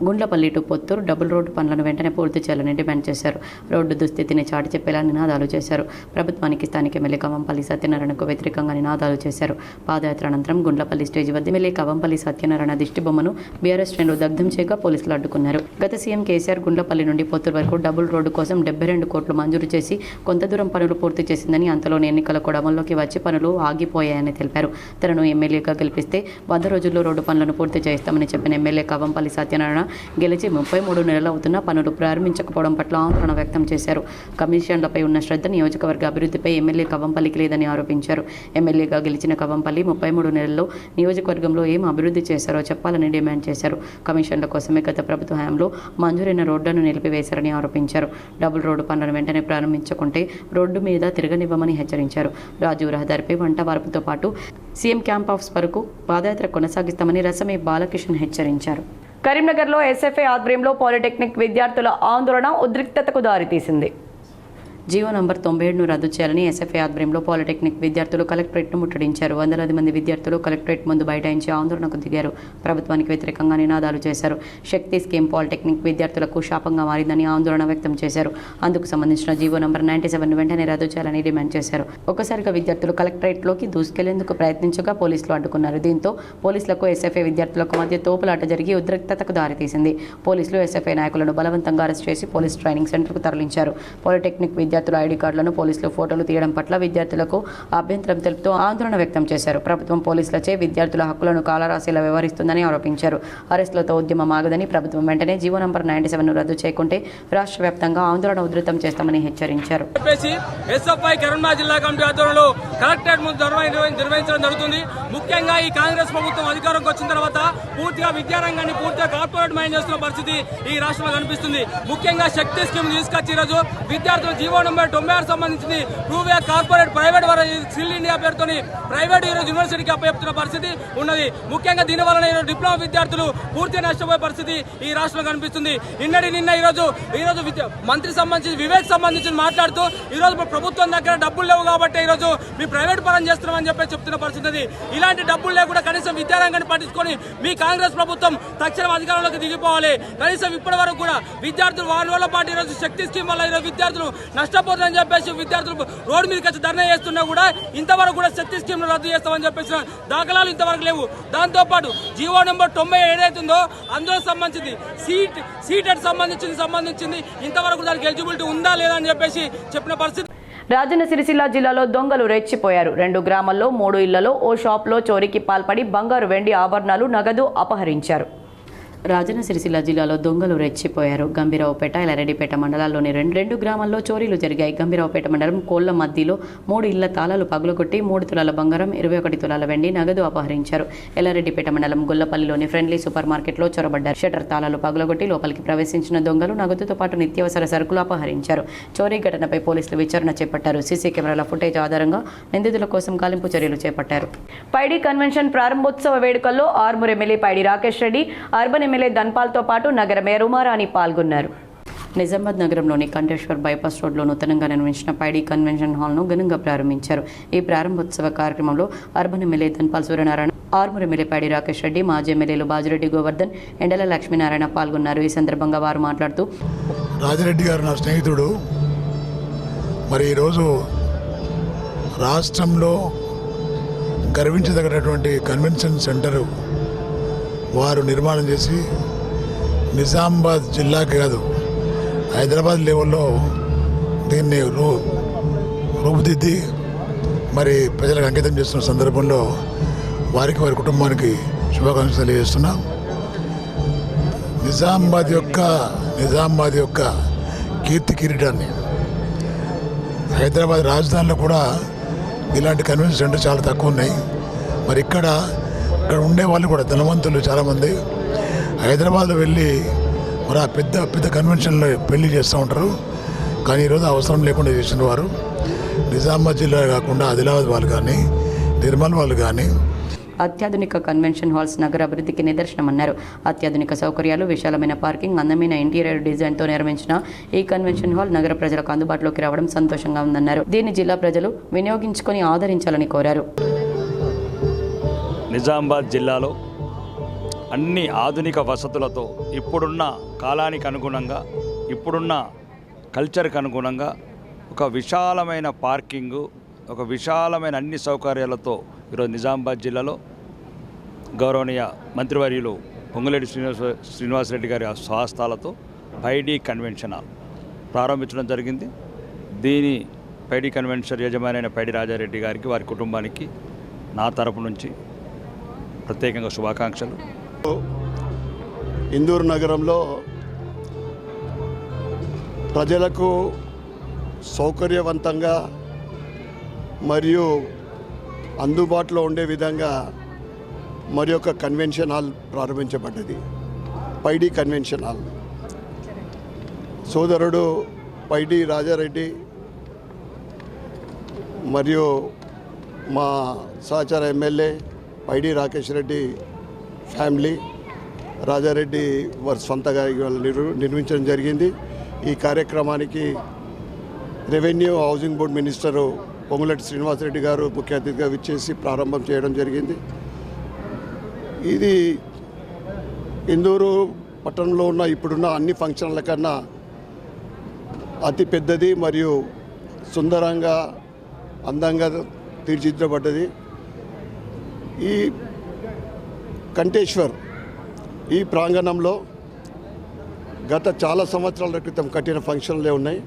Speaker 1: Gundlapalli to Potturu double road పనులను వెంటనే పూర్తి చేయాలని డిమాండ్ చేశారు. రోడ్డు దుస్థితిని చాటి చెప్పేలా నినాదాలు చేశారు. ప్రభుత్వానికి స్థానిక ఎమ్మెల్యే కవంపల్లి సత్యనారాయణకు వ్యతిరేకంగా నినాదాలు చేశారు. పాదయాత్ర అనంతరం గుండ్లపల్లి స్టేజ్ వద్ద ఎమ్మెల్యే కవంపల్లి సత్యనారాయణ దిష్టిబొమ్మను బీఆర్ఎస్ శ్రేణులు దగ్ధం చేయగా పోలీసులు అడ్డుకున్నారు. గత సీఎం కేసీఆర్ గుండ్లపల్లి నుండి పొత్తూరు వరకు డబుల్ రోడ్డు కోసం 72 కోట్లు మంజూరు చేసి కొంత దూరం పనులు పూర్తి చేసిందని, అంతలోని ఎన్నికల కూడా అమల్లోకి వచ్చి పనులు ఆగిపోయాయని తెలిపారు. తనను ఎమ్మెల్యేగా గెలిపిస్తే 100 రోజుల్లో రోడ్డు పనులను పూర్తి చేస్తామని చెప్పిన ఎమ్మెల్యే కవంపల్లి సత్యనారాయణ గెలిచి 33 నెలలు అవుతున్నా పనులు ప్రారంభించకపోవడం పట్ల ఆందోళన వ్యక్తం చేశారు. కమిషన్లపై ఉన్న శ్రద్ధ నియోజకవర్గ అభివృద్ధిపై ఎమ్మెల్యే కవ్వంపల్లికి లేదని ఆరోపించారు. ఎమ్మెల్యేగా గెలిచిన కవ్వంపల్లి 33 నెలల్లో నియోజకవర్గంలో ఏం అభివృద్ధి చేశారో చెప్పాలని డిమాండ్ చేశారు. కమిషన్ల కోసమే గత ప్రభుత్వ హయాంలో మంజూరైన రోడ్లను నిలిపివేశారని ఆరోపించారు. డబుల్ రోడ్డు పనులను వెంటనే ప్రారంభించకుంటే రోడ్డు మీద తిరగనివ్వమని హెచ్చరించారు. రాజీవ్ రహదారిపై వంట వార్పుతో పాటు సీఎం క్యాంప్ ఆఫీస్ వరకు పాదయాత్ర కొనసాగిస్తామని రసమే బాలకిషన్ హెచ్చరించారు. కరీంనగర్లో ఎస్ఎఫ్ఐ ఆధ్వర్యంలో పాలిటెక్నిక్ విద్యార్థుల ఆందోళన ఉద్రిక్తతకు దారితీసింది. జీవో నంబర్ 97ను రద్దు చేయాలని ఎస్ఎఫ్ఐ ఆధ్వర్యంలో పాలిటెక్నిక్ విద్యార్థులు కలెక్టరేట్ను ముట్టడించారు. వందలాది మంది విద్యార్థులు కలెక్టరేట్ ముందు బైఠాయించి ఆందోళనకు దిగారు. ప్రభుత్వానికి వ్యతిరేకంగా నినాదాలు చేశారు. శక్తి స్కీమ్ పాలిటెక్నిక్ విద్యార్థులకు శాపంగా మారిందని ఆందోళన వ్యక్తం చేశారు. అందుకు సంబంధించిన జీవో నంబర్ 97ను వెంటనే రద్దు చేయాలని డిమాండ్ చేశారు. ఒక్కసారిగా విద్యార్థులు కలెక్టరేట్లోకి దూసుకెళ్లేందుకు ప్రయత్నించగా పోలీసులు అడ్డుకున్నారు. దీంతో పోలీసులకు ఎస్ఎఫ్ఐ విద్యార్థులకు మధ్య తోపులాట జరిగి ఉద్రిక్తతకు దారితీసింది. పోలీసులు ఎస్ఎఫ్ఐ నాయకులను బలవంతంగా అరెస్ట్ చేసి పోలీస్ ట్రైనింగ్ సెంటర్కు తరలించారు. పాలిటెక్నిక్ విద్యార్థుల ఐడి కార్డులను పోలీసులు ఫోటోలు తీయడం పట్ల విద్యార్థులకు అభ్యంతరం తెలుపుతూ ఆందోళన వ్యక్తం చేశారు. ప్రభుత్వం పోలీసులచే విద్యార్థుల హక్కులను కాలరాసేలా వ్యవహరిస్తుందని ఆరోపించారు. అరెస్టులతో ఉద్యమం ఆగదని, ప్రభుత్వం వెంటనే జీవో నంబర్ 97ను రద్దు చేయకుంటే రాష్ట్ర వ్యాప్తంగా ఆందోళన ఉధృతం చేస్తామని హెచ్చరించారు.
Speaker 10: ఎస్ఎఫ్ఐ కరీంనగర్ జిల్లా కమిటీ ఆధ్వర్యంలో కలెక్టరేట్ ముందు నిర్వహించడం జరుగుతుంది. ముఖ్యంగా ఈ కాంగ్రెస్ ప్రభుత్వం అధికారంకి వచ్చిన తర్వాత పూర్తిగా విద్యారంగాన్ని పూర్తిగా కార్పొరేట్ మైండ్ చేస్తున్న పరిస్థితి ఈ రాష్ట్రంలో కనిపిస్తుంది. ముఖ్యంగా శక్తి స్కీమ్ తీసుకొచ్చి ఈరోజు విద్యార్థులు జీవో నంబర్ 96 సంబంధించింది ప్రూవ్యా కార్పొరేట్ ప్రైవేట్ స్కిల్ ఇండియా పేరుతోని ప్రైవేట్ ఈరోజు యూనివర్సిటీకి అప్పచెప్తున్న పరిస్థితి ఉన్నది. ముఖ్యంగా దీనివల్ల ఈరోజు డిప్లొమా విద్యార్థులు పూర్తిగా నష్టపోయే పరిస్థితి ఈ రాష్ట్రంలో కనిపిస్తుంది. నిన్న ఈరోజు మంత్రి సంబంధించి వివేక్ సంబంధించి మాట్లాడుతూ ఈరోజు ప్రభుత్వం దగ్గర డబ్బులు లేవు కాబట్టి ఈరోజు మీ ప్రైవేట్ పరం చేస్తున్నామని చెప్పి చెప్తున్న పరిస్థితి. ఇలాంటి డబ్బులు లేకుండా కనీసం విద్యారంగాన్ని పట్టించుకొని మీ కాంగ్రెస్ ప్రభుత్వం తక్షణం అధికారంలోకి దిగిపోవాలి. కనీసం ఇప్పటి వరకు కూడా విద్యార్థులు వారి వల్ల పాటు ఈరోజు శక్తి స్కీమ్ వల్ల ఈరోజు విద్యార్థులు నష్టపోతుందని చెప్పేసి విద్యార్థులు రోడ్డు మీదకి వచ్చి ధర్నా చేస్తున్నా కూడా ఇంతవరకు కూడా శక్తి స్కీమ్ రద్దు చేస్తామని చెప్పేసిన దాఖలాలు ఇంతవరకు లేవు. దాంతోపాటు జీవో నెంబర్ 90 ఏదైతుందో అందులో సంబంధించింది సీటెట్ సంబంధించింది ఇంతవరకు దానికి ఎలిజిబిలిటీ ఉందా లేదా అని చెప్పేసి చెప్పిన పరిస్థితి.
Speaker 1: రాజన్న సిరిసిల్ల జిల్లాలో దొంగలు రెచ్చిపోయారు. 2 గ్రామాల్లో 3 ఇళ్లలో ఓ షాప్లో చోరీకి పాల్పడి బంగారు, వెండి ఆభరణాలు, నగదు అపహరించారు. రాజన్న సిరిసిల్ల జిల్లాలో దొంగలు రెచ్చిపోయారు. గంభీరావుపేట, ఎల్లారెడ్డిపేట మండలాల్లోని 2 గ్రామాల్లో చోరీలు జరిగాయి. గంభీరావుపేట మండలం కోళ్ల మధ్యలో 3 ఇళ్ల తాళాలు పగులగొట్టి 3 తులాల బంగారం, 21 తులాల వెండి, నగదు అపహరించారు. ఎల్లారెడ్డిపేట మండలం గొల్లపల్లిలోని ఫ్రెండ్లీ సూపర్ మార్కెట్లో చొరబడ్డారు. షట్టర్ తాళాలు పగులగొట్టి లోపలికి ప్రవేశించిన దొంగలు నగదుతో పాటు నిత్యావసర సరుకులు అపహరించారు. చోరీ ఘటనపై పోలీసులు విచారణ చేపట్టారు. సీసీ కెమెరాల ఫుటేజ్ ఆధారంగా నిందితుల కోసం గాలింపు చర్యలు చేపట్టారు. పైడి కన్వెన్షన్ ప్రారంభోత్సవ వేడుకల్లో Armoor MLA Paidi Rakesh Reddy, urban MLA ధన్పాల్తో పాటు నగర మేయర్ ఉమారాణి పాల్గొన్నారు. నిజామాబాద్ నగరంలోని కంఠేశ్వర్ బైపాస్ రోడ్లో నూతనంగా నిర్మించిన పైడి కన్వెన్షన్ హాల్ను ఘనంగా ప్రారంభించారు. ఈ ప్రారంభోత్సవ కార్యక్రమంలో urban MLA Dhanpal Suryanarayana, Armoor MLA Paidi Rakesh Reddy, మాజీ ఎమ్మెల్యేలు బాజిరెడ్డి గోవర్ధన్, ఎండల లక్ష్మీనారాయణ పాల్గొన్నారు. ఈ సందర్భంగా వారు మాట్లాడుతూ,
Speaker 11: రాజిరెడ్డి గారు నా స్నేహితుడు. మరి ఈరోజు రాష్ట్రంలో గర్వించదగినటువంటి కన్వెన్షన్ సెంటరు వారు నిర్మాణం చేసి నిజామాబాద్ జిల్లాకి కాదు హైదరాబాద్ లెవెల్లో దీన్ని రూపుదిద్ది మరి ప్రజలకు అంకితం చేస్తున్న సందర్భంలో వారికి వారి కుటుంబానికి శుభాకాంక్షలు తెలియజేస్తున్నాం. నిజామాబాద్ యొక్క కీర్తి కిరీటాన్ని హైదరాబాద్ రాజధానిలో కూడా ఇలాంటి కన్వెన్షన్ సెంటర్ చాలా తక్కువ ఉన్నాయి. మరి ఇక్కడ ఉండే వాళ్ళు కూడా ధనవంతులు చాలామంది హైదరాబాద్లో వెళ్ళి మరి ఆ పెద్ద కన్వెన్షన్లో పెళ్లి చేస్తూ ఉంటారు. కానీ ఈరోజు అవసరం లేకుండా చేసిన వారు నిజామాబాద్ జిల్లా కాకుండా ఆదిలాబాద్ వాళ్ళు కానీ, నిర్మల్ వాళ్ళు కానీ.
Speaker 1: అత్యాధునిక కన్వెన్షన్ హాల్స్ నగర అభివృద్ధికి నిదర్శనమన్నారు. అత్యాధునిక సౌకర్యాలు, విశాలమైన పార్కింగ్, అందమైన ఇంటీరియర్ డిజైన్తో నిర్మించిన ఈ కన్వెన్షన్ హాల్ నగర ప్రజలకు అందుబాటులోకి రావడం సంతోషంగా ఉందన్నారు. దీన్ని జిల్లా ప్రజలు వినియోగించుకొని ఆదరించాలని కోరారు.
Speaker 6: నిజామాబాద్ జిల్లాలో అన్ని ఆధునిక వసతులతో ఇప్పుడున్న కాలానికి అనుగుణంగా, ఇప్పుడున్న కల్చర్కి అనుగుణంగా ఒక విశాలమైన పార్కింగు, ఒక విశాలమైన అన్ని సౌకర్యాలతో ఈరోజు నిజామాబాద్ జిల్లాలో గౌరవనీయ మంత్రివర్యులు పొంగులేటి శ్రీనివాసరెడ్డి గారి స్వహస్తాలతో పైడి కన్వెన్షన్ హాల్ ప్రారంభించడం జరిగింది. దీని పైడి కన్వెన్షన్ యజమాని అయిన పైడి రాజారెడ్డి గారికి, వారి కుటుంబానికి నా తరపు నుంచి ప్రత్యేకంగా శుభాకాంక్షలు.
Speaker 12: ఇందూరు నగరంలో ప్రజలకు సౌకర్యవంతంగా మరియు అందుబాటులో ఉండే విధంగా మరి ఒక కన్వెన్షన్ హాల్ ప్రారంభించబడ్డది. Paidi convention hall. సోదరుడు పైడి రాజారెడ్డి మరియు మా సహచర ఎమ్మెల్యే పైడి రాకేష్ రెడ్డి ఫ్యామిలీ రాజారెడ్డి వారి సొంతగా ఇవాళ నిర్మించడం జరిగింది. ఈ కార్యక్రమానికి revenue housing board minister Ponguleti Srinivasareddy గారు ముఖ్య అతిథిగా విచ్చేసి ప్రారంభం చేయడం జరిగింది. ఇది ఇందూరు పట్టణంలో ఉన్న ఇప్పుడున్న అన్ని ఫంక్షన్ల కన్నా అతి పెద్దది మరియు సుందరంగా అందంగా తీర్చిదిద్దబడ్డది. ఈ కంటేశ్వర్ ఈ ప్రాంగణంలో గత చాలా సంవత్సరాల క్రితం కట్టిన ఫంక్షన్లే ఉన్నాయి.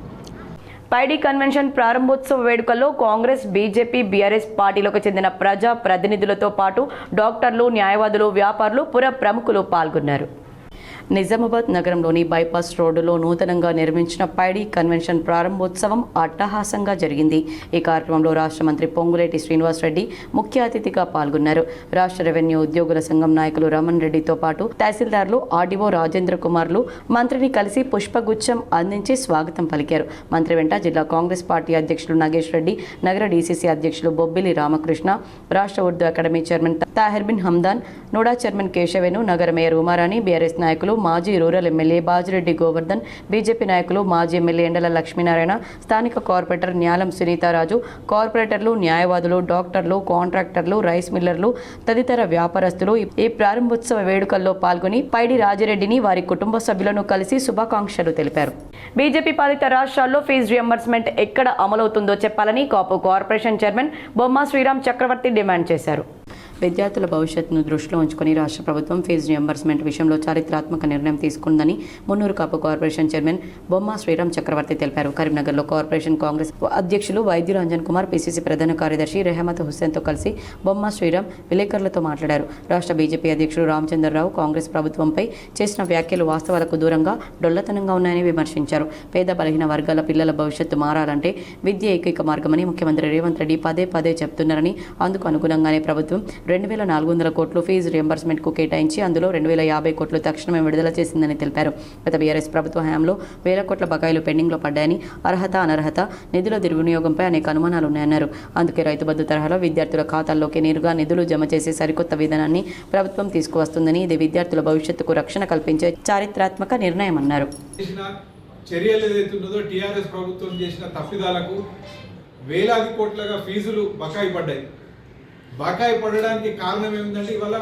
Speaker 1: పైడి కన్వెన్షన్ ప్రారంభోత్సవ వేడుకల్లో కాంగ్రెస్, బీజేపీ, బీఆర్ఎస్ పార్టీలకు చెందిన ప్రజా ప్రతినిధులతో పాటు డాక్టర్లు, న్యాయవాదులు, వ్యాపారులు, పుర ప్రముఖులు పాల్గొన్నారు. నిజామాబాద్ నగరంలోని బైపాస్ రోడ్డులో నూతనంగా నిర్మించిన పైడి కన్వెన్షన్ ప్రారంభోత్సవం అట్టహాసంగా జరిగింది. ఈ కార్యక్రమంలో రాష్ట్ర మంత్రి పొంగులేటి శ్రీనివాసరెడ్డి ముఖ్య అతిథిగా పాల్గొన్నారు. రాష్ట్ర రెవెన్యూ ఉద్యోగుల సంఘం నాయకులు రమణ్ రెడ్డితో పాటు తహసీల్దార్లు, ఆర్డీఓ రాజేంద్ర కుమార్లు మంత్రిని కలిసి పుష్పగుచ్చం అందించి స్వాగతం పలికారు. మంత్రి వెంట జిల్లా కాంగ్రెస్ పార్టీ అధ్యక్షులు నాగేష్ రెడ్డి, నగర డీసీసీ అధ్యక్షులు బొబ్బిలి రామకృష్ణ, రాష్ట్ర Urdu academy chairman Tahir bin Hamdan, NUDA chairman Keshavenu, నగర మేయర్ ఉమారాణి, బీఆర్ఎస్ నాయకులు, మాజీ rural MLA Bajireddy Govardhan, BJP నాయకులు, మాజీ ఎమ్మెల్యే ఎండల లక్ష్మీనారాయణ, స్థానిక కార్పొరేటర్ న్యాలం సునీతారాజు, కార్పొరేటర్లు, న్యాయవాదులు, డాక్టర్లు, కాంట్రాక్టర్లు, రైస్ మిల్లర్లు తదితర వ్యాపారస్తులు ఈ ప్రారంభోత్సవ వేడుకల్లో పాల్గొని పైడి రాజిరెడ్డిని, వారి కుటుంబ సభ్యులను కలిసి శుభాకాంక్షలు తెలిపారు. బీజేపీ పాలిత రాష్ట్రాల్లో ఫీజు రియంబర్స్మెంట్ ఎక్కడ అమలవుతుందో చెప్పాలని కాపు కార్పొరేషన్ చైర్మన్ బొమ్మ శ్రీరామ్ చక్రవర్తి డిమాండ్ చేశారు. విద్యార్థుల భవిష్యత్తును దృష్టిలో ఉంచుకుని రాష్ట్ర ప్రభుత్వం ఫీజు రియంబర్స్మెంట్ విషయంలో చారిత్రాత్మక నిర్ణయం తీసుకుందని మున్నూరు కాపు కార్పొరేషన్ చైర్మన్ బొమ్మ శ్రీరామ్ చక్రవర్తి తెలిపారు. కరీంనగర్లో కార్పొరేషన్ కాంగ్రెస్ అధ్యక్షులు వైద్యులు అంజన్ కుమార్, పీసీసీ ప్రధాన కార్యదర్శి రెహమత్ హుస్సేన్తో కలిసి బొమ్మ శ్రీరామ్ విలేకరులతో మాట్లాడారు. రాష్ట్ర బీజేపీ అధ్యక్షులు రామచంద్రరావు కాంగ్రెస్ ప్రభుత్వంపై చేసిన వ్యాఖ్యలు వాస్తవాలకు దూరంగా డొల్లతనంగా ఉన్నాయని విమర్శించారు. పేద బలహీన వర్గాల పిల్లల భవిష్యత్తు మారాలంటే విద్య ఏకైక మార్గమని ముఖ్యమంత్రి రేవంత్ రెడ్డి పదే పదే చెప్తున్నారని, అందుకు అనుగుణంగానే ప్రభుత్వం 2,400 కోట్లు ఫీజు రియంబర్స్మెంట్కు కేటాయించి అందులో 2,050 కోట్లు తక్షణమే విడుదల చేసిందని తెలిపారు. గత బీఆర్ఎస్ ప్రభుత్వ హయాంలో 1,000 కోట్ల బకాయిలు పెండింగ్లో పడ్డాయని, అర్హత అనర్హత నిధుల దుర్వినియోగంపై అనేక అనుమానాలు ఉన్నాయన్నారు. అందుకే రైతు బంధు తరహాలో విద్యార్థుల ఖాతాల్లోకి నేరుగా నిధులు జమ చేసే సరికొత్త విధానాన్ని ప్రభుత్వం తీసుకువస్తుందని, ఇది విద్యార్థుల భవిష్యత్తుకు రక్షణ కల్పించే చారిత్రాత్మక నిర్ణయమన్నారు.
Speaker 8: చర్యలు ఏదైతున్నదో టీఆర్ఎస్ ప్రభుత్వం చేసిన తప్పిదాలకు వేలాది కోట్లుగా ఫీజులు బకాయి పడ్డాయి. బకాయి పడడానికి కారణం ఏమిటంటే ఇవాళ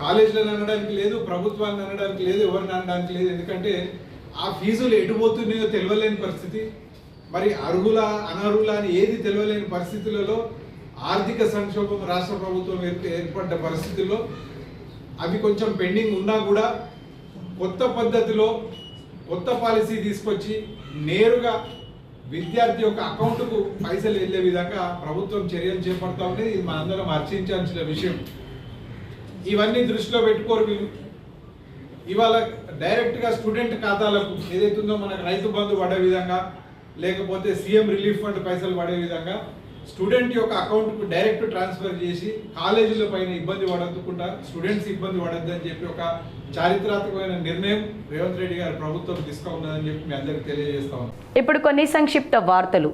Speaker 8: కాలేజీలను అనడానికి లేదు, ప్రభుత్వాన్ని అనడానికి లేదు, ఎవరిని అనడానికి లేదు. ఎందుకంటే ఆ ఫీజులు ఎటుపోతున్నాయో తెలియలేని పరిస్థితి, మరి అర్హుల అనర్హుల అని ఏది తెలియలేని పరిస్థితులలో ఆర్థిక సంక్షోభం రాష్ట్ర ప్రభుత్వం ఏర్పడ్డ పరిస్థితుల్లో అవి కొంచెం పెండింగ్ ఉన్నా కూడా కొత్త పద్ధతిలో కొత్త పాలసీ తీసుకొచ్చి నేరుగా విద్యార్థి యొక్క అకౌంట్కు పైసలు వెళ్ళే విధంగా ప్రభుత్వం చర్యలు చేపడతా ఉండేది. ఇది మనందరం హర్షించాల్సిన విషయం. ఇవన్నీ దృష్టిలో పెట్టుకోరు వీళ్ళు. ఇవాళ డైరెక్ట్గా స్టూడెంట్ ఖాతాలకు ఏదైతుందో మనకు రైతు బంధు పడే విధంగా, లేకపోతే సీఎం రిలీఫ్ ఫండ్ పైసలు పడే విధంగా స్టూడెంట్ యొక్క అకౌంట్కు డైరెక్ట్ ట్రాన్స్ఫర్ చేసి కాలేజీల పైన ఇబ్బంది పడకుండా స్టూడెంట్స్ ఇబ్బంది పడద్దని చెప్పి ఒక చారిత్రాత్మకమైన నిర్ణయం రేవంత్ రెడ్డి గారి ప్రభుత్వం తీసుకున్నదని చెప్పి మీ అందరికీ తెలియజేస్తా ఉన్నాం.
Speaker 1: ఇప్పుడు కొన్ని సంక్షిప్త వార్తలు.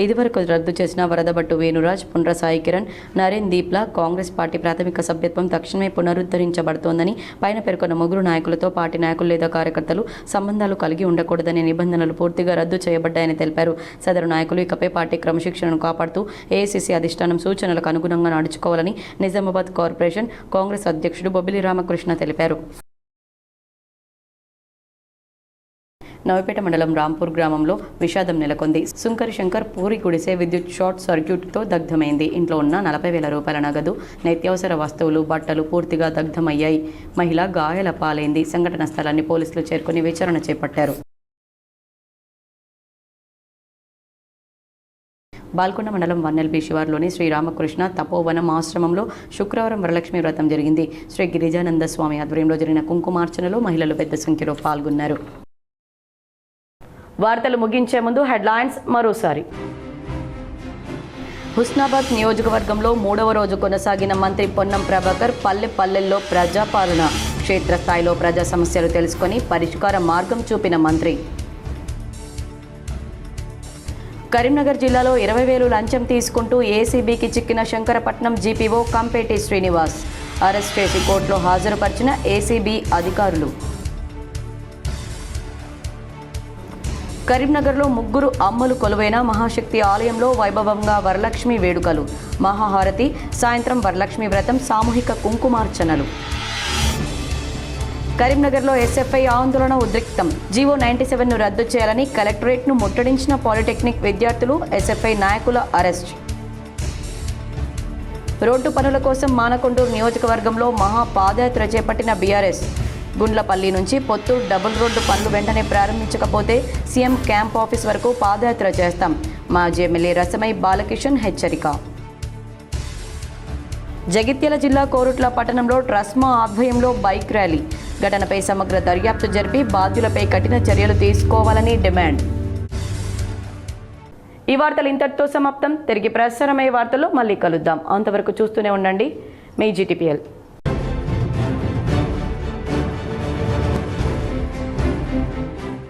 Speaker 1: ఇదివరకు రద్దు చేసిన వరదబట్టు వేణురాజ్, పుండ్ర సాయి కిరణ్, నరేన్ దీప్ల కాంగ్రెస్ పార్టీ ప్రాథమిక సభ్యత్వం తక్షణమే పునరుద్ధరించబడుతోందని పైన పేర్కొన్న ముగ్గురు నాయకులతో పార్టీ నాయకులు లేదా కార్యకర్తలు సంబంధాలు కలిగి ఉండకూడదనే నిబంధనలు పూర్తిగా రద్దు చేయబడ్డాయని తెలిపారు. సదరు నాయకులు ఇకపై పార్టీ క్రమశిక్షణను కాపాడుతూ ఏఐసీసీ అధిష్టానం సూచనలకు అనుగుణంగా నడుచుకోవాలని నిజామాబాద్ కార్పొరేషన్ కాంగ్రెస్ అధ్యక్షుడు బొబ్బిలి రామకృష్ణ తెలిపారు. నవపేట మండలం రాంపూర్ గ్రామంలో విషాదం నెలకొంది. సుంకరి శంకర్ పూరి గుడిసె విద్యుత్ షార్ట్ సర్క్యూట్తో దగ్ధమైంది. ఇంట్లో ఉన్న 40,000 రూపాయల నగదు, నిత్యావసర వస్తువులు, బట్టలు పూర్తిగా దగ్ధమయ్యాయి. మహిళ గాయాల పాలైంది. సంఘటన స్థలాన్ని పోలీసులు చేరుకుని విచారణ చేపట్టారు. బాల్కొండ మండలం వన్నెల్బి శివార్లోని శ్రీరామకృష్ణ తపోవనం ఆశ్రమంలో శుక్రవారం వరలక్ష్మి వ్రతం జరిగింది. శ్రీ గిరిజానంద స్వామి ఆధ్వర్యంలో జరిగిన కుంకుమార్చనలో మహిళలు పెద్ద సంఖ్యలో పాల్గొన్నారు. వార్తలు ముగించే ముందు హెడ్లైన్స్ మరోసారి. హుస్నాబాద్ నియోజకవర్గంలో 3వ రోజు కొనసాగిన మంత్రి పొన్నం ప్రభాకర్ పల్లెల్లో ప్రజాపాలన, క్షేత్రస్థాయిలో ప్రజా సమస్యలు తెలుసుకొని పరిష్కార మార్గం చూపిన మంత్రి. కరీంనగర్ జిల్లాలో 20,000 లంచం తీసుకుంటూ ఏసీబీకి చిక్కిన శంకరపట్నం జీపీఓ కంపేటి శ్రీనివాస్ అరెస్ట్ చేసి కోర్టులో హాజరుపరిచిన ఏసీబీ అధికారులు. కరీంనగర్లో 3 అమ్మలు కొలువైన మహాశక్తి ఆలయంలో వైభవంగా వరలక్ష్మి వేడుకలు, మహాహారతి, సాయంత్రం వరలక్ష్మి వ్రతం, సామూహిక కుంకుమార్చనలు. కరీంనగర్లో ఎస్ఎఫ్ఐ ఆందోళన ఉద్రిక్తం. జీవో 97ను రద్దు చేయాలని కలెక్టరేట్ను ముట్టడించిన పాలిటెక్నిక్ విద్యార్థులు, ఎస్ఎఫ్ఐ నాయకుల అరెస్ట్. రోడ్డు పనుల కోసం మానకొండూరు నియోజకవర్గంలో మహా పాదయాత్ర చేపట్టిన బీఆర్ఎస్. గుండ్లపల్లి నుంచి పొత్తూరు డబుల్ రోడ్డు పనులు వెంటనే ప్రారంభించకపోతే సీఎం క్యాంప్ ఆఫీస్ వరకు పాదయాత్ర చేస్తాం. మాజీ ఎమ్మెల్యే రసమై బాలకిషన్ హెచ్చరిక. జగిత్యాల జిల్లా కోరుట్ల పట్టణంలో ట్రస్మా ఆధ్వర్యంలో బైక్ ర్యాలీ. ఘటనపై సమగ్ర దర్యాప్తు జరిపి బాధ్యులపై కఠిన చర్యలు తీసుకోవాలని డిమాండ్. ఈ వార్తలు ఇంతటితో సమాప్తం. తిరిగి ప్రసారమయ్యే వార్తల్లో మళ్ళీ కలుద్దాం. అంతవరకు చూస్తూనే ఉండండి మీ జీటీపీఎల్.